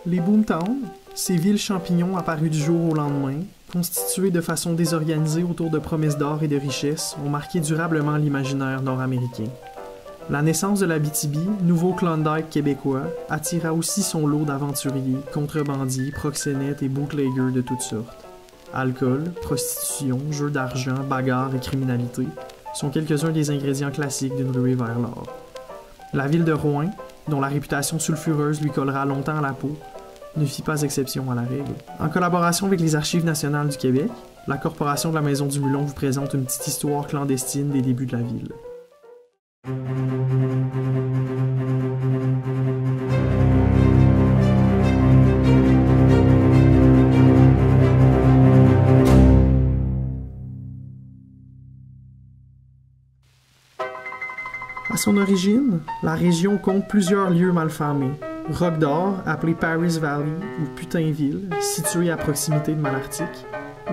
Les boomtowns, ces villes champignons apparues du jour au lendemain, constituées de façon désorganisée autour de promesses d'or et de richesse, ont marqué durablement l'imaginaire nord-américain. La naissance de l'Abitibi, nouveau Klondike québécois, attira aussi son lot d'aventuriers, contrebandiers, proxénètes et bootleggers de toutes sortes. Alcool, prostitution, jeux d'argent, bagarres et criminalité sont quelques-uns des ingrédients classiques d'une ruée vers l'or. La ville de Rouen, dont la réputation sulfureuse lui collera longtemps à la peau, ne fit pas exception à la règle. En collaboration avec les Archives nationales du Québec, la Corporation de la Maison du Mulon vous présente une petite histoire clandestine des débuts de la ville. À son origine, la région compte plusieurs lieux malfamés. Roc d'Or, appelé Paris Valley ou Putinville, situé à proximité de Malartic,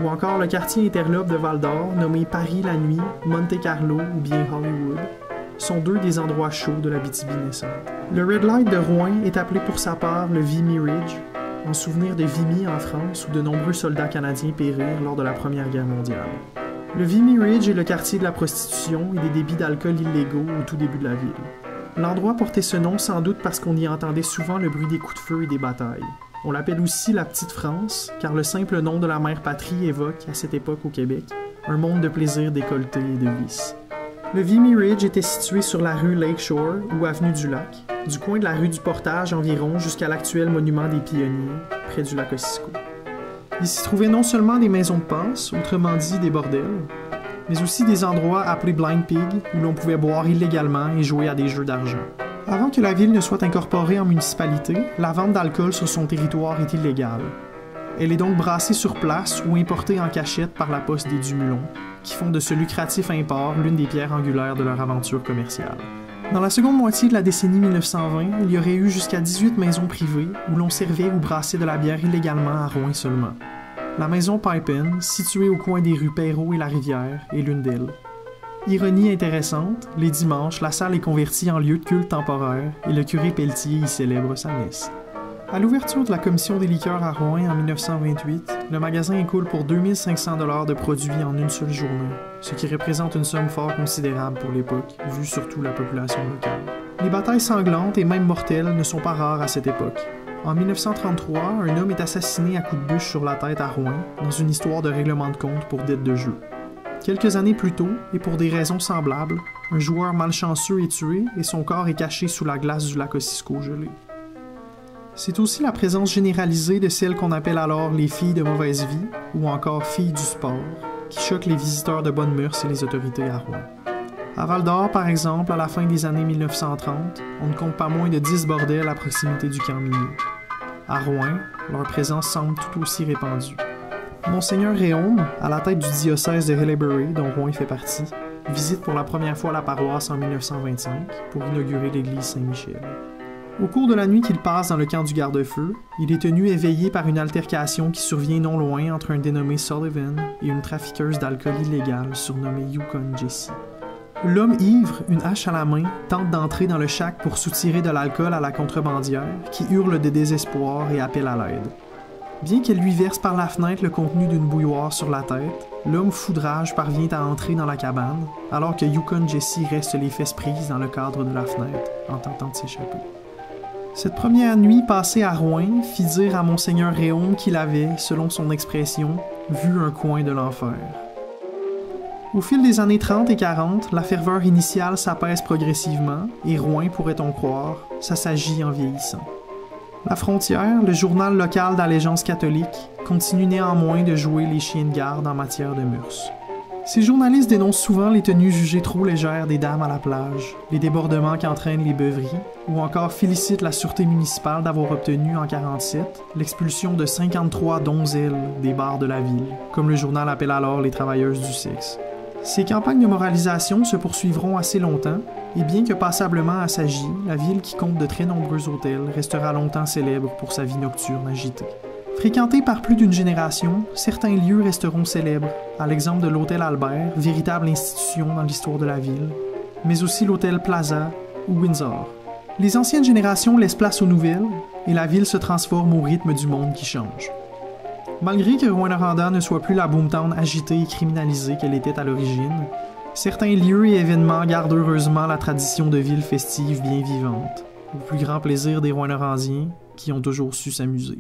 ou encore le quartier interlope de Val-d'Or, nommé Paris la nuit, Monte Carlo ou bien Hollywood, sont deux des endroits chauds de l'Abitibi naissante. Le Red Light de Rouen est appelé pour sa part le Vimy Ridge, en souvenir de Vimy en France où de nombreux soldats canadiens périrent lors de la Première Guerre mondiale. Le Vimy Ridge est le quartier de la prostitution et des débits d'alcool illégaux au tout début de la ville. L'endroit portait ce nom sans doute parce qu'on y entendait souvent le bruit des coups de feu et des batailles. On l'appelle aussi la Petite France, car le simple nom de la mère patrie évoque, à cette époque au Québec, un monde de plaisirs décolletés et de vices. Le Vimy Ridge était situé sur la rue Lakeshore ou avenue du Lac, du coin de la rue du Portage environ jusqu'à l'actuel monument des Pionniers, près du lac Ossisco. Il s'y trouvait non seulement des maisons de passe, autrement dit des bordels, mais aussi des endroits appelés Blind Pig où l'on pouvait boire illégalement et jouer à des jeux d'argent. Avant que la ville ne soit incorporée en municipalité, la vente d'alcool sur son territoire est illégale. Elle est donc brassée sur place ou importée en cachette par la poste des Dumulons, qui font de ce lucratif import l'une des pierres angulaires de leur aventure commerciale. Dans la seconde moitié de la décennie 1920, il y aurait eu jusqu'à 18 maisons privées où l'on servait ou brassait de la bière illégalement à Rouen seulement. La maison Pipen, située au coin des rues Perrault et la Rivière, est l'une d'elles. Ironie intéressante, les dimanches, la salle est convertie en lieu de culte temporaire et le curé Pelletier y célèbre sa messe. À l'ouverture de la commission des liqueurs à Rouen en 1928, le magasin écoule pour 2500 $ de produits en une seule journée, ce qui représente une somme fort considérable pour l'époque, vu surtout la population locale. Les batailles sanglantes et même mortelles ne sont pas rares à cette époque. En 1933, un homme est assassiné à coups de bûche sur la tête à Rouen, dans une histoire de règlement de compte pour dette de jeu. Quelques années plus tôt, et pour des raisons semblables, un joueur malchanceux est tué et son corps est caché sous la glace du lac Ossisco gelé. C'est aussi la présence généralisée de celles qu'on appelle alors les filles de mauvaise vie, ou encore filles du sport, qui choquent les visiteurs de bonne mœurs et les autorités à Rouen. À Val-d'Or, par exemple, à la fin des années 1930, on ne compte pas moins de 10 bordels à proximité du camp minier. À Rouen, leur présence semble tout aussi répandue. Monseigneur Réaume, à la tête du diocèse de Haileybury, dont Rouen fait partie, visite pour la première fois la paroisse en 1925 pour inaugurer l'église Saint-Michel. Au cours de la nuit qu'il passe dans le camp du garde-feu, il est tenu éveillé par une altercation qui survient non loin entre un dénommé Sullivan et une trafiqueuse d'alcool illégale surnommée Yukon Jessie. L'homme ivre, une hache à la main, tente d'entrer dans le shack pour soutirer de l'alcool à la contrebandière, qui hurle de désespoir et appelle à l'aide. Bien qu'elle lui verse par la fenêtre le contenu d'une bouilloire sur la tête, l'homme fou de rage parvient à entrer dans la cabane, alors que Yukon Jessie reste les fesses prises dans le cadre de la fenêtre, en tentant de s'échapper. Cette première nuit passée à Rouen fit dire à Monseigneur Réaume qu'il avait, selon son expression, vu un coin de l'enfer. Au fil des années 30 et 40, la ferveur initiale s'apaise progressivement et Rouen, pourrait-on croire, s'assagit en vieillissant. La Frontière, le journal local d'allégeance catholique, continue néanmoins de jouer les chiens de garde en matière de mœurs. Ces journalistes dénoncent souvent les tenues jugées trop légères des dames à la plage, les débordements qu'entraînent les beuveries, ou encore félicitent la sûreté municipale d'avoir obtenu en 1947 l'expulsion de 53 donzelles des bars de la ville, comme le journal appelle alors les travailleuses du sexe. Ces campagnes de moralisation se poursuivront assez longtemps, et bien que passablement assagie, la ville qui compte de très nombreux hôtels restera longtemps célèbre pour sa vie nocturne agitée. Fréquentés par plus d'une génération, certains lieux resteront célèbres, à l'exemple de l'hôtel Albert, véritable institution dans l'histoire de la ville, mais aussi l'hôtel Plaza ou Windsor. Les anciennes générations laissent place aux nouvelles, et la ville se transforme au rythme du monde qui change. Malgré que Rouyn-Noranda ne soit plus la boomtown agitée et criminalisée qu'elle était à l'origine, certains lieux et événements gardent heureusement la tradition de ville festive bien vivante, au plus grand plaisir des Rouyn-Norandiens qui ont toujours su s'amuser.